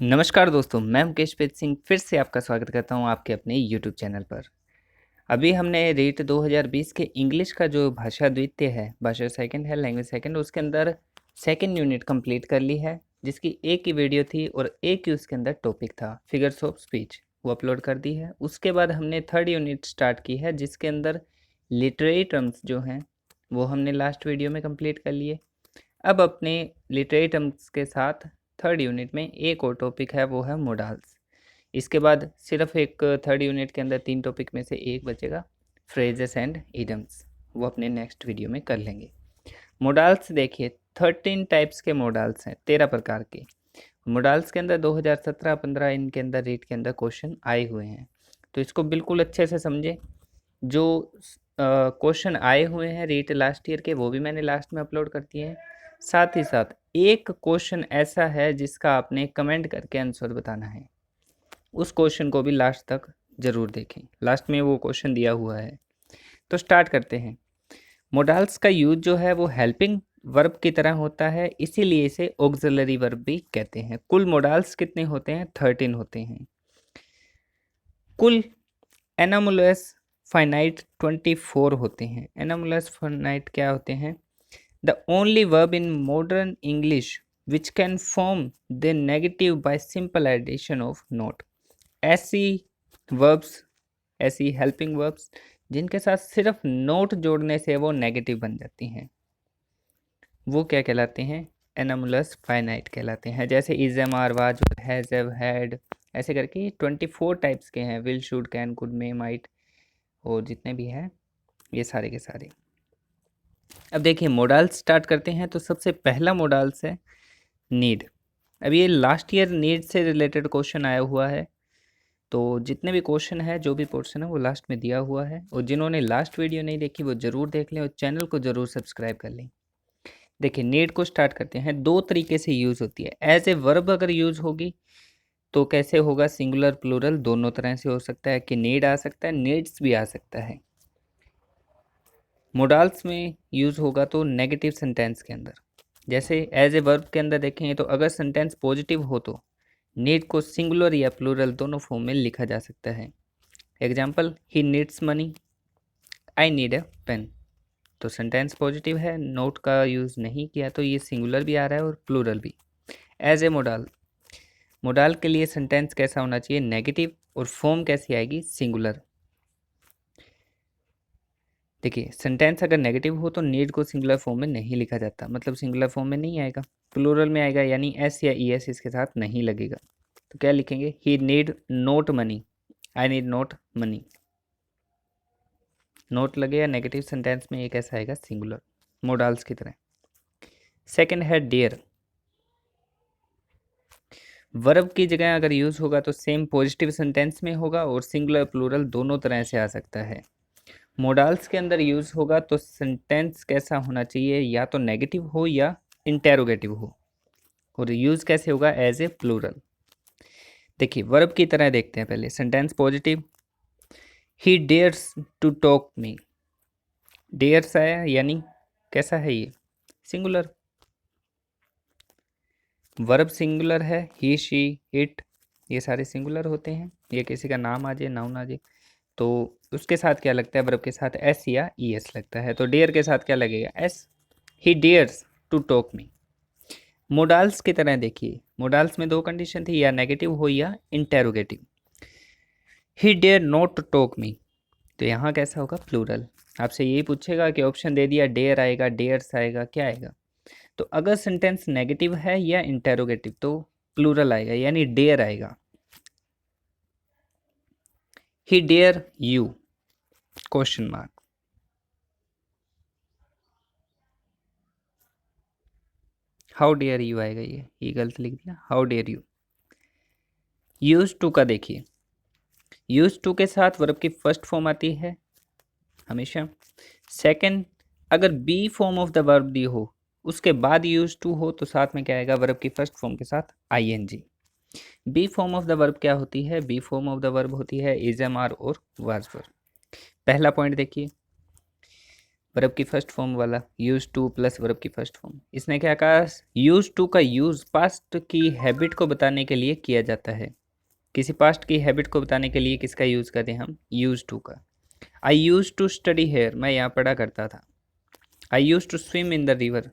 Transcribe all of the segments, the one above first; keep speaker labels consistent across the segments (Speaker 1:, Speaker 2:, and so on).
Speaker 1: नमस्कार दोस्तों, मैं मुकेशप्रीत सिंह फिर से आपका स्वागत करता हूं आपके अपने यूट्यूब चैनल पर। अभी हमने रीट 2020 के इंग्लिश का जो भाषा द्वितीय है, भाषा सेकंड है, लैंग्वेज सेकंड, उसके अंदर सेकंड यूनिट कंप्लीट कर ली है, जिसकी एक ही वीडियो थी और एक ही उसके अंदर टॉपिक था फिगर्स ऑफ स्पीच, वो अपलोड कर दी है। उसके बाद हमने थर्ड यूनिट स्टार्ट की है, जिसके अंदर लिटरेरी टर्म्स जो हैं वो हमने लास्ट वीडियो में कंप्लीट कर लिए। अब अपने लिटरेरी टर्म्स के साथ थर्ड यूनिट में एक और टॉपिक है, वो है मोडाल्स। इसके बाद सिर्फ एक थर्ड यूनिट के अंदर 3 टॉपिक में से एक बचेगा, फ्रेजेस एंड इडियम्स, वो अपने नेक्स्ट वीडियो में कर लेंगे। मोडाल्स देखिए 13 टाइप्स के मोडाल्स हैं, 13 प्रकार के मोडाल्स के अंदर 2017-15 इनके अंदर रीट के अंदर क्वेश्चन आए हुए हैं, तो इसको बिल्कुल अच्छे से समझे। जो क्वेश्चन आए हुए हैं रीट लास्ट ईयर के, वो भी मैंने लास्ट में अपलोड कर दिए हैं। साथ ही साथ एक क्वेश्चन ऐसा है जिसका आपने कमेंट करके आंसर बताना है, उस क्वेश्चन को भी लास्ट तक ज़रूर देखें, लास्ट में वो क्वेश्चन दिया हुआ है। तो स्टार्ट करते हैं। मोडाल्स का यूज जो है वो हेल्पिंग वर्ब की तरह होता है, इसीलिए इसे ऑक्सिलरी वर्ब भी कहते हैं। कुल मोडाल्स कितने होते हैं? 13 होते हैं। कुल एनामुलस फाइनाइट 24 होते हैं। एनामुलस फाइनाइट क्या होते हैं? The only verb in modern English which can form the negative by simple addition of not. ऐसी वर्ब्स, ऐसी हेल्पिंग वर्ब्स जिनके साथ सिर्फ नोट जोड़ने से वो नेगेटिव बन जाती हैं, वो क्या कहलाते हैं? एनामुलस फाइनाइट कहलाते हैं। जैसे is, am, are, was, has, have, had, ऐसे करके 24 टाइप्स के हैं। Will, should, can, could, may, might, और जितने भी हैं ये सारे के सारे। अब देखिए मोडाल्स स्टार्ट करते हैं। तो सबसे पहला मोडाल्स है नीड। अब ये लास्ट ईयर नीड से रिलेटेड क्वेश्चन आया हुआ है, तो जितने भी क्वेश्चन है, जो भी पोर्शन है, वो लास्ट में दिया हुआ है, और जिन्होंने लास्ट वीडियो नहीं देखी वो ज़रूर देख लें और चैनल को ज़रूर सब्सक्राइब कर लें। देखिए नीड को स्टार्ट करते हैं। दो तरीके से यूज़ होती है। एज ए वर्ब अगर यूज़ होगी तो कैसे होगा? सिंगुलर प्लूरल दोनों तरह से हो सकता है कि नीड आ सकता है, नीड्स भी आ सकता है। मोडाल्स में यूज़ होगा तो नेगेटिव सेंटेंस के अंदर, जैसे एज ए वर्ब के अंदर देखें तो अगर सेंटेंस पॉजिटिव हो तो नीड को सिंगुलर या प्लूरल दोनों फॉर्म में लिखा जा सकता है। Example, he needs money, I need a pen. तो सेंटेंस पॉजिटिव है, नोट का यूज़ नहीं किया, तो ये सिंगुलर भी आ रहा है और प्लूरल भी। एज ए मोडाल, मोडाल के लिए सेंटेंस कैसा होना चाहिए? नेगेटिव, और फॉर्म कैसी आएगी? सिंगुलर। देखिए सेंटेंस अगर नेगेटिव हो तो नीड को सिंगुलर फॉर्म में नहीं लिखा जाता, मतलब सिंगुलर फॉर्म में नहीं आएगा, प्लूरल में आएगा, यानी एस या ई एस इसके साथ नहीं लगेगा। तो क्या लिखेंगे? He need not money, I need not money. Not लगेगा नेगेटिव सेंटेंस में, एक ऐसा आएगा सिंगुलर, मोडाल्स की तरह। सेकंड है डेयर। वर्ब की जगह अगर यूज होगा तो सेम पॉजिटिव सेंटेंस में होगा और सिंगुलर प्लूरल दोनों तरह से आ सकता है। मोडाल्स के अंदर यूज होगा तो सेंटेंस कैसा होना चाहिए? या तो नेगेटिव हो या इंटेरोगेटिव हो, और यूज कैसे होगा? As a plural. देखिए वर्ब की तरह देखते हैं पहले। Sentence positive, he dares to talk me. Dares आया, यानी कैसा है ये? सिंगुलर। वर्ब सिंगुलर है, ही, शी, इट, ये सारे सिंगुलर होते हैं। ये किसी का नाम आ जाए, नाउन आ जाए, तो उसके साथ क्या लगता है? वर्ब के साथ एस या ई एस लगता है। तो डेयर के साथ क्या लगेगा? S. He dares to talk me. Modals की तरह देखिए, मोडाल्स में दो कंडीशन थी, या नेगेटिव हो या interrogative. He dare not to talk me, तो यहाँ कैसा होगा? प्लूरल। आपसे यही पूछेगा कि ऑप्शन दे दिया, डेयर आएगा, डेयर्स आएगा, क्या आएगा? तो अगर सेंटेंस नेगेटिव है या इंटेरोगेटिव तो प्लूरल आएगा, यानी डेयर आएगा। He dare you, question mark. How dare you आएगा, ये गलत लिख दिया, how dare you. Use to का देखिए, यूज टू के साथ वर्ब की फर्स्ट फॉर्म आती है हमेशा। सेकंड, अगर V form of the verb दी हो उसके बाद यूज टू हो तो साथ में क्या आएगा? वर्ब की फर्स्ट फॉर्म के साथ I N G. Be form of the verb क्या होती है? Be form of the verb होती है इज, एम, आर और वाज वर्ब। पहला पॉइंट देखिए, वर्ब की फर्स्ट फॉर्म वाला यूज टू प्लस वर्ब की फर्स्ट फॉर्म। इसने क्या कहा, यूज टू का यूज पास्ट की हैबिट को बताने के लिए किया जाता है। किसी पास्ट की हैबिट को बताने के लिए किसका यूज करते हैं हम, यूज टू का। I use to study here, मैं यहाँ पढ़ा करता था। I use to swim in the river,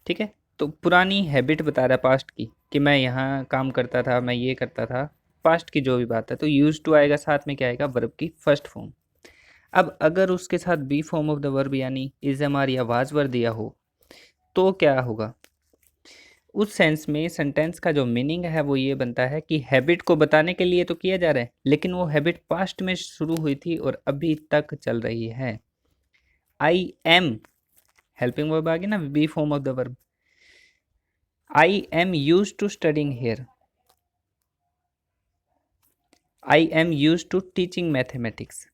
Speaker 1: ठीक है। तो पुरानी हैबिट बता रहा है पास्ट की, कि मैं यहाँ काम करता था, मैं ये करता था, पास्ट की जो भी बात है। तो यूज टू आएगा, साथ में क्या आएगा, वर्ब की फर्स्ट फॉर्म। अब अगर उसके साथ be form of the verb यानी इज एम आर या वाज वर दिया हो तो क्या होगा, उस सेंस में सेंटेंस का जो मीनिंग है वो ये बनता है कि हैबिट को बताने के लिए तो किया जा रहा है, लेकिन वो हैबिट पास्ट में शुरू हुई थी और अभी तक चल रही है। आई एम, हेल्पिंग वर्ब आ गई ना, be form of the verb. I am use to studying here, I am use to teaching mathematics,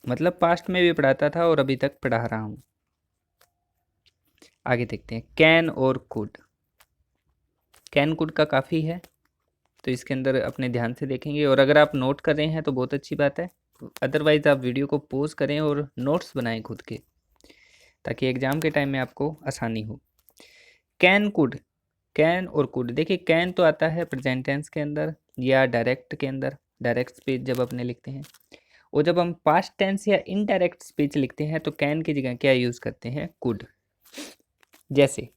Speaker 1: मतलब पास्ट में भी पढ़ाता था और अभी तक पढ़ा रहा हूं। आगे देखते हैं, कैन और कुड। कैन कुड का काफ़ी है, तो इसके अंदर अपने ध्यान से देखेंगे, और अगर आप नोट कर रहे हैं तो बहुत अच्छी बात है, अदरवाइज़ आप वीडियो को पॉज करें और नोट्स बनाएं खुद के, ताकि एग्ज़ाम के टाइम में आपको आसानी हो। कैन कुड, कैन और कुड, देखिए कैन तो आता है प्रेजेंट टेंस के अंदर या डायरेक्ट के अंदर, डायरेक्ट स्पीच जब अपने लिखते हैं, और जब हम पास्ट टेंस या इनडायरेक्ट स्पीच लिखते हैं तो कैन की जगह क्या यूज़ करते हैं, कुड। जैसे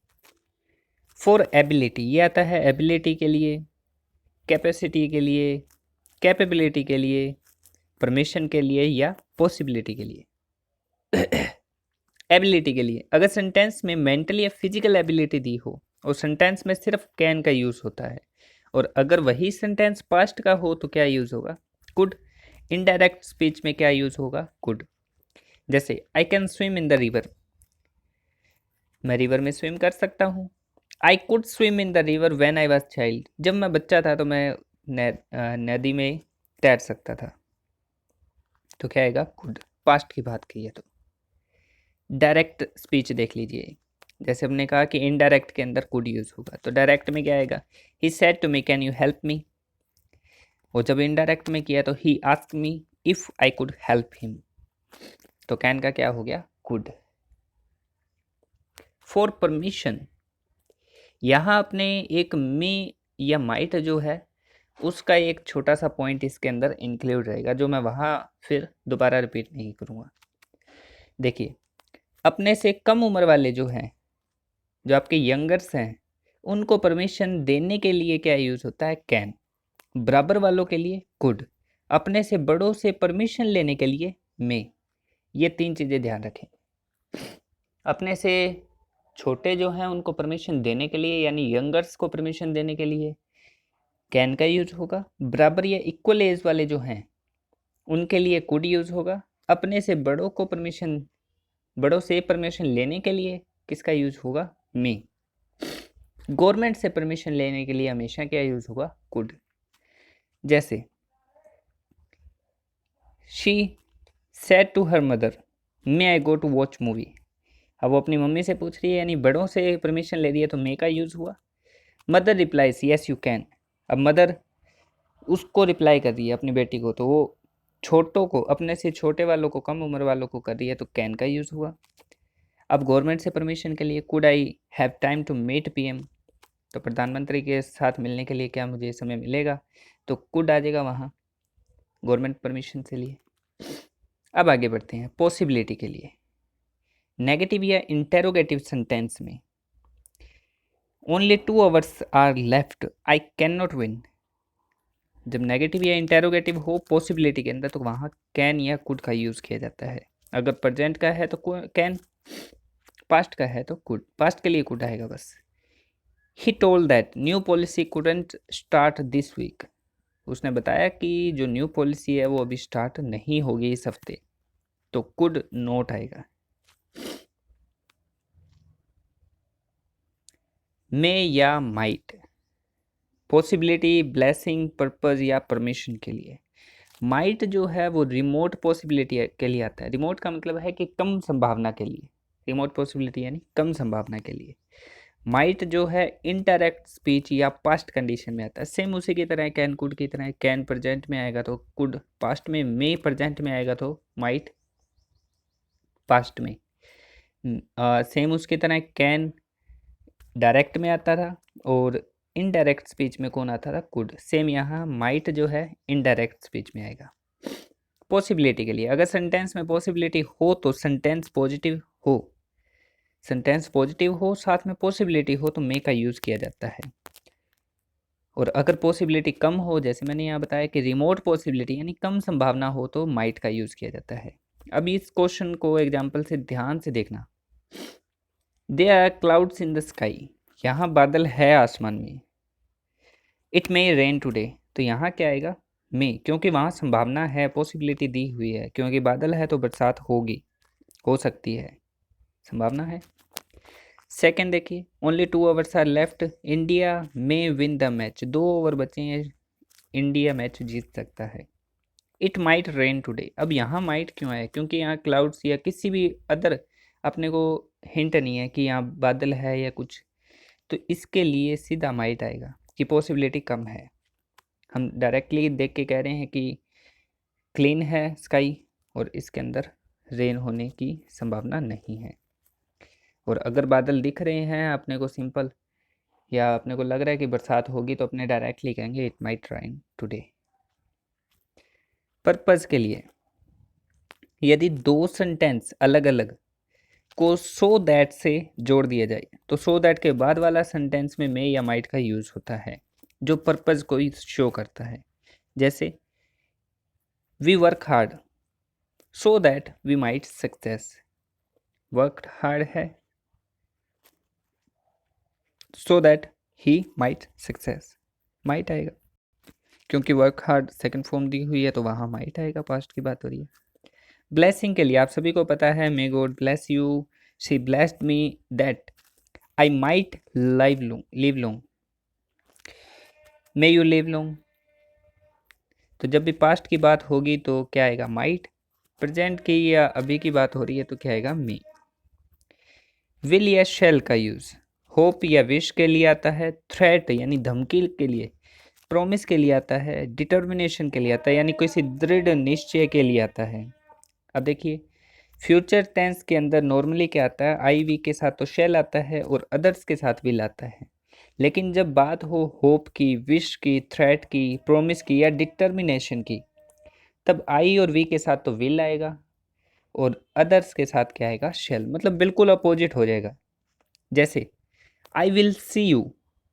Speaker 1: फॉर एबिलिटी, ये आता है एबिलिटी के लिए, कैपेसिटी के लिए, कैपेबिलिटी के लिए, परमिशन के लिए या पॉसिबिलिटी के लिए। एबिलिटी के लिए अगर सेंटेंस में मेंटल या फिजिकल एबिलिटी दी हो और सेंटेंस में सिर्फ कैन का यूज़ होता है, और अगर वही सेंटेंस पास्ट का हो तो क्या यूज़ होगा, कुड। इनडायरेक्ट स्पीच में क्या यूज़ होगा, कुड। जैसे I can swim in the river, मैं रिवर में स्विम कर सकता हूँ। I could swim in the river when I was child, जब मैं बच्चा था तो मैं नदी में तैर सकता था, तो क्या आएगा, कुड। पास्ट की बात की है तो। डायरेक्ट स्पीच देख लीजिए, जैसे हमने कहा कि इनडायरेक्ट के अंदर कुड यूज होगा, तो डायरेक्ट में क्या आएगा, he said to me can you help me, और जब इनडायरेक्ट में किया तो he asked me if I could help him, तो कैन का क्या हो गया, कुड। फॉर परमिशन, यहाँ अपने एक मे या माइट जो है उसका एक छोटा सा पॉइंट इसके अंदर इंक्लूड रहेगा, जो मैं वहाँ फिर दोबारा रिपीट नहीं करूँगा। देखिए, अपने से कम उम्र वाले जो हैं, जो आपके यंगर्स हैं, उनको परमिशन देने के लिए क्या यूज़ होता है, कैन। बराबर वालों के लिए कुड, अपने से बड़ों से परमिशन लेने के लिए मे। ये तीन चीज़ें ध्यान रखें। अपने से छोटे जो हैं उनको परमिशन देने के लिए यानी यंगर्स को परमिशन देने के लिए कैन का यूज होगा। बराबर या इक्वल एज वाले जो हैं उनके लिए कुड यूज होगा। अपने से बड़ों को परमिशन, बड़ों से परमिशन लेने के लिए किसका यूज होगा, मे। गवर्नमेंट से परमिशन लेने के लिए हमेशा क्या यूज होगा, कुड। जैसे she said to her mother may I go to watch movie, अब वो अपनी मम्मी से पूछ रही है यानी बड़ों से परमिशन ले रही है, तो मे का यूज हुआ। Mother replies yes you can, अब मदर उसको रिप्लाई कर रही है अपनी बेटी को, तो वो छोटों को, अपने से छोटे वालों को, कम उम्र वालों को कर रही है, तो कैन का यूज़ हुआ। अब गवर्नमेंट से परमिशन के लिए could I have time to meet PM, तो प्रधानमंत्री के साथ मिलने के लिए क्या मुझे समय मिलेगा, तो कुड आ जाएगा वहाँ गवर्नमेंट परमिशन से लिए। अब आगे बढ़ते हैं पॉसिबिलिटी के लिए। नेगेटिव या इंटेरोगेटिव सेंटेंस में only 2 hours are left I can not win, जब नेगेटिव या इंटेरोगेटिव हो पॉसिबिलिटी के अंदर तो वहाँ कैन या कुड का यूज़ किया जाता है। अगर प्रेजेंट का है तो कैन, पास्ट का है तो कुड, पास्ट के लिए कुड आएगा बस। He told that new policy couldn't start this week, उसने बताया कि जो न्यू पॉलिसी है वो अभी स्टार्ट नहीं होगी इस हफ्ते, तो कुड नोट आएगा। मे या माइट, पॉसिबिलिटी, ब्लेसिंग, पर्पस या परमिशन के लिए। माइट जो है वो रिमोट पॉसिबिलिटी के लिए आता है। रिमोट का मतलब है कि कम संभावना के लिए, रिमोट पॉसिबिलिटी यानी कम संभावना के लिए। माइट जो है इनडायरेक्ट स्पीच या पास्ट कंडीशन में आता है, सेम उसी की तरह कैन कुड की तरह। कैन प्रेजेंट में आएगा तो कुड पास्ट में, मे प्रेजेंट में आएगा तो माइट पास्ट में। सेम उसकी तरह कैन डायरेक्ट में आता था और इनडायरेक्ट स्पीच में कौन आता था, कुड। सेम यहाँ माइट जो है इनडायरेक्ट स्पीच में आएगा। पॉसिबिलिटी के लिए अगर सेंटेंस में पॉसिबिलिटी हो तो सेंटेंस पॉजिटिव हो, सेंटेंस पॉजिटिव हो साथ में पॉसिबिलिटी हो तो मे का यूज़ किया जाता है। और अगर पॉसिबिलिटी कम हो, जैसे मैंने यहाँ बताया कि रिमोट पॉसिबिलिटी यानी कम संभावना हो, तो माइट का यूज़ किया जाता है। अब इस क्वेश्चन को एग्जाम्पल से ध्यान से देखना। There are clouds in the sky, यहाँ बादल है आसमान में। इट मे रेन टुडे, तो यहाँ क्या आएगा, मे, क्योंकि वहाँ संभावना है, पॉसिबिलिटी दी हुई है, क्योंकि बादल है तो बरसात होगी, हो सकती है, संभावना है। सेकेंड देखिए, only 2 overs are left, India may win the match, 2 over बचे हैं, इंडिया मैच जीत सकता है। इट माइट रेन टुडे, अब यहाँ माइट क्यों आया, क्योंकि यहाँ क्लाउड्स या किसी भी अदर अपने को हिंट नहीं है कि यहाँ बादल है या कुछ, तो इसके लिए सीधा माइट आएगा कि पॉसिबिलिटी कम है। हम डायरेक्टली देख के कह रहे हैं कि क्लीन है स्काई और इसके अंदर रेन होने की संभावना नहीं है। और अगर बादल दिख रहे हैं अपने को सिंपल, या अपने को लग रहा है कि बरसात होगी, तो अपने डायरेक्टली कहेंगे it might rain today. Purpose के लिए यदि 2 सेंटेंस अलग अलग को सो दैट से जोड़ दिया जाए, तो सो दैट के बाद वाला सेंटेंस में मे या माइट का यूज होता है, जो पर्पस को शो करता है। जैसे we work hard so that we might success, work hard है so that he might success, might आएगा, क्योंकि वर्क हार्ड सेकंड फॉर्म दी हुई है तो वहाँ माइट आएगा, पास्ट की बात हो रही है। ब्लेसिंग के लिए आप सभी को पता है, may God bless you, she blessed me that I might live long, may you live long. तो जब भी पास्ट की बात होगी तो क्या आएगा, माइट। प्रेजेंट की या अभी की बात हो रही है तो क्या आएगा, मे। विल या शेल का यूज होप या विश के लिए आता है, थ्रेट यानी धमकी के लिए, प्रॉमिस के लिए आता है, डिटर्मिनेशन के लिए आता है यानी किसी दृढ़ निश्चय के लिए आता है। अब देखिए फ्यूचर टेंस के अंदर नॉर्मली क्या आता है, आई वी के साथ तो शेल आता है और अदर्स के साथ विल आता है। लेकिन जब बात हो होप की, विश की, थ्रेट की, प्रॉमिस की या डिटर्मिनेशन की, तब आई और वी के साथ तो विल आएगा और अदर्स के साथ क्या आएगा, शेल, मतलब बिल्कुल अपोजिट हो जाएगा। जैसे आई विल सी यू,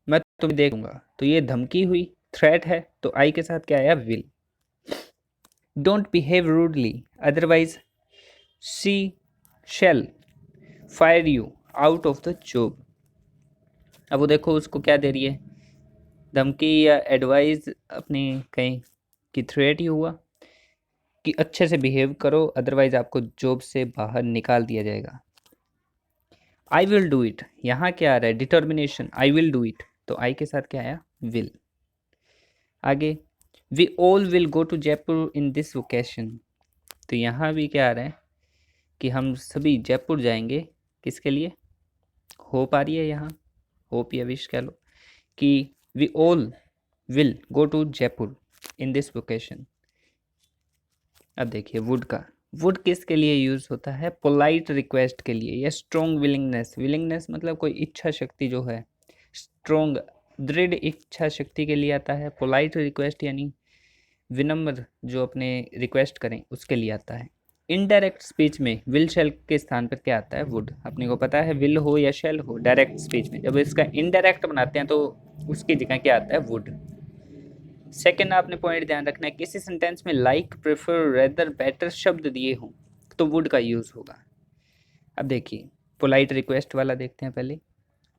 Speaker 1: मैं तुम्हें देखूंगा, तो ये धमकी हुई, थ्रेट है, तो आई के साथ क्या आया, will. Don't behave rudely otherwise she shall fire you out of the job. अब वो देखो उसको क्या दे रही है, धमकी या एडवाइस अपनी कहीं कि थ्रेट ही हुआ कि अच्छे से बिहेव करो अदरवाइज आपको जॉब से बाहर निकाल दिया जाएगा। आई विल डू इट, यहाँ क्या आ रहा है, determination, I will do it, तो आई के साथ क्या आया, विल। आगे we all will go to Jaipur in this vacation, तो यहाँ भी क्या आ रहा है कि हम सभी जयपुर जाएंगे, किसके लिए, होप आ रही है यहाँ, होप या विश कह लो, कि we all will go to Jaipur in this vacation. अब देखिए वुड का, वुड किसके लिए यूज होता है, पोलाइट रिक्वेस्ट के लिए या स्ट्रॉन्ग विलिंगनेस, विलिंगनेस मतलब कोई इच्छा शक्ति जो है, स्ट्रॉन्ग दृढ़ इच्छा शक्ति के लिए आता है। पोलाइट रिक्वेस्ट यानी विनम्र जो अपने रिक्वेस्ट करें उसके लिए आता है। इनडायरेक्ट स्पीच में विल शेल के स्थान पर क्या आता है, वुड। अपने को पता है विल हो या शेल हो डायरेक्ट स्पीच में, जब इसका इनडायरेक्ट बनाते हैं तो उसकी जगह क्या आता है, वुड। सेकेंड आपने पॉइंट ध्यान रखना है, किसी सेंटेंस में लाइक, प्रेफर, रेदर, बेटर शब्द दिए हों तो वुड का यूज होगा। अब देखिए पोलाइट रिक्वेस्ट वाला देखते हैं पहले,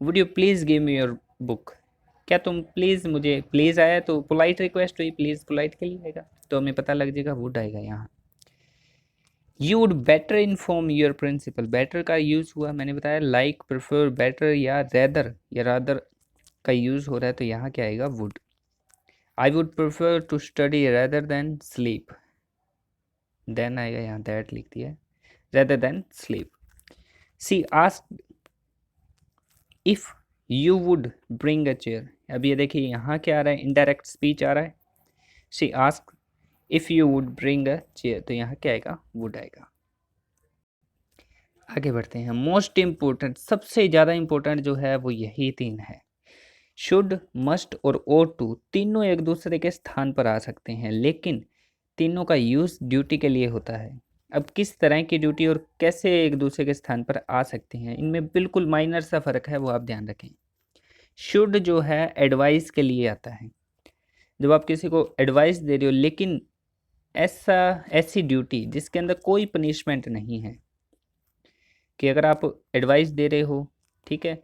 Speaker 1: would you please give me your book, क्या तुम प्लीज़, मुझे प्लीज़ आया तो पोलाइट रिक्वेस्ट हुई, प्लीज़ पोलाइट के लिए आएगा, तो हमें पता लग जाएगा वुड आएगा यहाँ। You would better inform your principal, better का यूज़ हुआ, मैंने बताया लाइक, प्रेफर, बेटर या रेदर या रादर का यूज़ हो रहा है, तो यहाँ क्या आएगा, would. I would prefer to study rather than sleep, then आएगा यहाँ, दैट लिख दिया, rather than sleep. She asked if you would bring a chair, अब ये देखिए यहाँ क्या आ रहा है, इनडायरेक्ट स्पीच आ रहा है, she asked if you would bring a chair, तो यहाँ क्या आएगा, वुड आएगा। आगे बढ़ते हैं। मोस्ट इम्पोर्टेंट, सबसे ज़्यादा इम्पोर्टेंट जो है वो यही 3 है। शुड, मस्ट और ought to तीनों एक दूसरे के स्थान पर आ सकते हैं, लेकिन तीनों का यूज़ ड्यूटी के लिए होता है। अब किस तरह की ड्यूटी और कैसे एक दूसरे के स्थान पर आ सकते हैं, इनमें बिल्कुल माइनर सा फ़र्क है, वो आप ध्यान रखें। शुड जो है एडवाइस के लिए आता है, जब आप किसी को एडवाइस दे रहे हो, लेकिन ऐसी ड्यूटी जिसके अंदर कोई पनिशमेंट नहीं है, कि अगर आप एडवाइस दे रहे हो, ठीक है,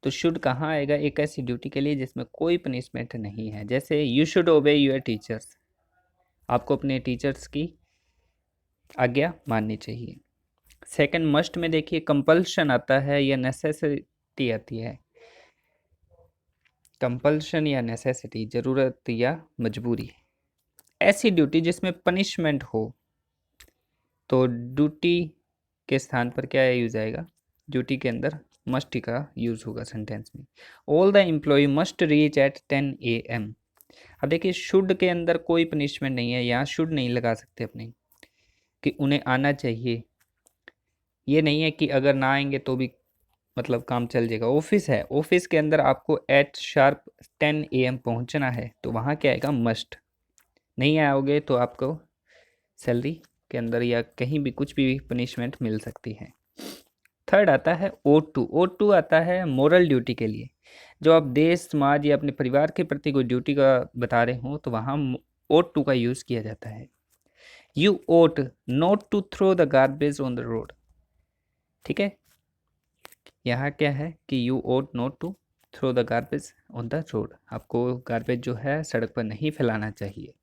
Speaker 1: तो शुड कहाँ आएगा? एक ऐसी ड्यूटी के लिए जिसमें कोई पनिशमेंट नहीं है। जैसे यू शुड ओबे योर टीचर्स, आपको अपने टीचर्स की आज्ञा माननी चाहिए। सेकंड, मस्ट में देखिए कंपल्शन आता है या नेसेसिटी आती है। कंपल्शन या नेसेसिटी, ज़रूरत या मजबूरी। ऐसी ड्यूटी जिसमें पनिशमेंट हो, तो ड्यूटी के स्थान पर क्या यूज आएगा? ड्यूटी के अंदर मस्ट का यूज होगा सेंटेंस में। All the employ must reach at 10 AM। अब देखिए शुड के अंदर कोई पनिशमेंट नहीं है, यहाँ शुड नहीं लगा सकते अपने कि उन्हें आना चाहिए। ये नहीं है कि अगर ना आएंगे तो भी मतलब काम चल जाएगा। ऑफिस है, ऑफिस के अंदर आपको एट शार्प 10 AM पहुंचना है, तो वहाँ क्या आएगा? मस्ट। नहीं आओगे तो आपको सैलरी के अंदर या कहीं भी कुछ भी पनिशमेंट मिल सकती है। थर्ड आता है ought to। ought to आता है मोरल ड्यूटी के लिए। जो आप देश, समाज या अपने परिवार के प्रति कोई ड्यूटी का बता रहे हो, तो वहाँ ought to का यूज़ किया जाता है। You ought not to throw the garbage on the road। ठीक है, यहाँ क्या है कि you ought not to throw the garbage on the road, आपको गार्बेज जो है सड़क पर नहीं फैलाना चाहिए।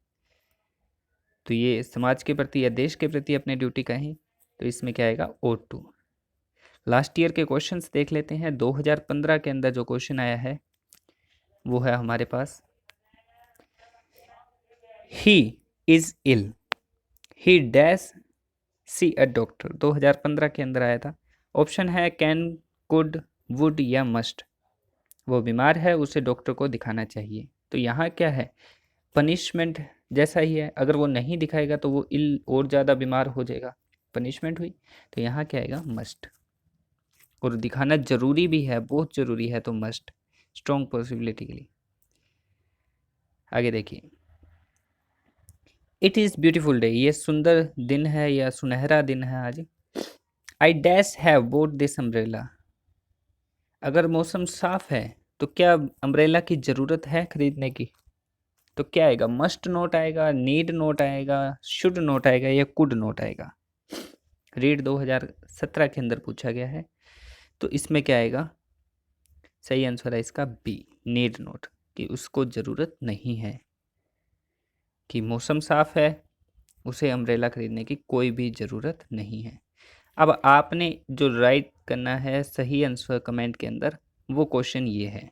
Speaker 1: तो ये समाज के प्रति या देश के प्रति अपने ड्यूटी कहें, तो इसमें क्या आएगा? ought to। लास्ट ईयर के क्वेश्चंस देख लेते हैं। 2015 के अंदर जो क्वेश्चन आया है वो है हमारे पास, he is ill, he dash see a doctor. 2015 के अंदर आया था। ऑप्शन है कैन, कुड, वुड या मस्ट। वो बीमार है, उसे डॉक्टर को दिखाना चाहिए। तो यहाँ क्या है? पनिशमेंट जैसा ही है, अगर वो नहीं दिखाएगा तो वो इल और ज़्यादा बीमार हो जाएगा, पनिशमेंट हुई। तो यहाँ क्या आएगा? मस्ट। और दिखाना जरूरी भी है, बहुत जरूरी है, तो मस्ट, स्ट्रॉन्ग पॉसिबिलिटी के लिए। आगे देखिए, इट इज़ ब्यूटीफुल डे, ये सुंदर दिन है या सुनहरा दिन है आज। I dash have boat this umbrella. अगर मौसम साफ है तो क्या अम्ब्रेला की ज़रूरत है खरीदने की? तो क्या आएगा? मस्ट नोट आएगा, नीड नोट आएगा, शुड नोट आएगा या कुड नोट आएगा? रीड 2017 के अंदर पूछा गया है, तो इसमें क्या आएगा? सही आंसर है इसका बी, नीड नोट, कि उसको ज़रूरत नहीं है, कि मौसम साफ है, उसे अम्ब्रेला खरीदने की कोई भी ज़रूरत नहीं है। अब आपने जो राइट करना है सही आंसर कमेंट के अंदर, वो क्वेश्चन ये है,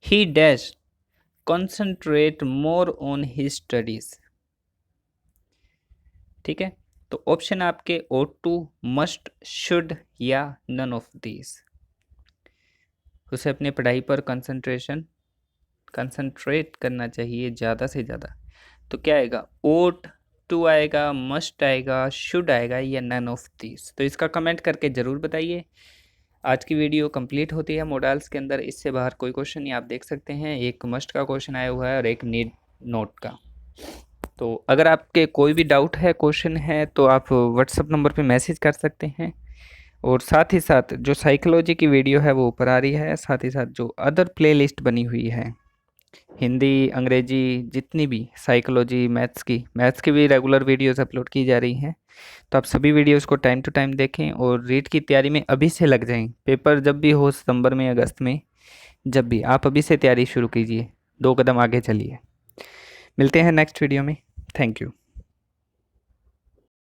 Speaker 1: ही dash concentrate more on his studies. ठीक है, तो ऑप्शन आपके ought to, मस्ट, शुड या नन ऑफ दिस। उसे अपने पढ़ाई पर कंसंट्रेट करना चाहिए ज़्यादा से ज़्यादा। तो क्या आएगा? ought to आएगा, मस्ट आएगा, शुड आएगा या नन ऑफ दिस? तो इसका कमेंट करके ज़रूर बताइए। आज की वीडियो कंप्लीट होती है मॉडल्स के अंदर। इससे बाहर कोई क्वेश्चन नहीं, आप देख सकते हैं। एक मस्ट का क्वेश्चन आया हुआ है और एक नीड नोट का। तो अगर आपके कोई भी डाउट है, क्वेश्चन है, तो आप व्हाट्सअप नंबर पे मैसेज कर सकते हैं। और साथ ही साथ जो साइकोलॉजी की वीडियो है वो ऊपर आ रही है, साथ ही साथ जो अदर प्लेलिस्ट बनी हुई है, हिंदी, अंग्रेजी, जितनी भी साइकोलॉजी, मैथ्स की भी रेगुलर वीडियोस अपलोड की जा रही हैं। तो आप सभी वीडियोस को टाइम टू टाइम देखें और रीट की तैयारी में अभी से लग जाएं। पेपर जब भी हो, सितंबर में, अगस्त में, जब भी, आप अभी से तैयारी शुरू कीजिए, 2 कदम आगे चलिए। मिलते हैं नेक्स्ट वीडियो में। Thank you.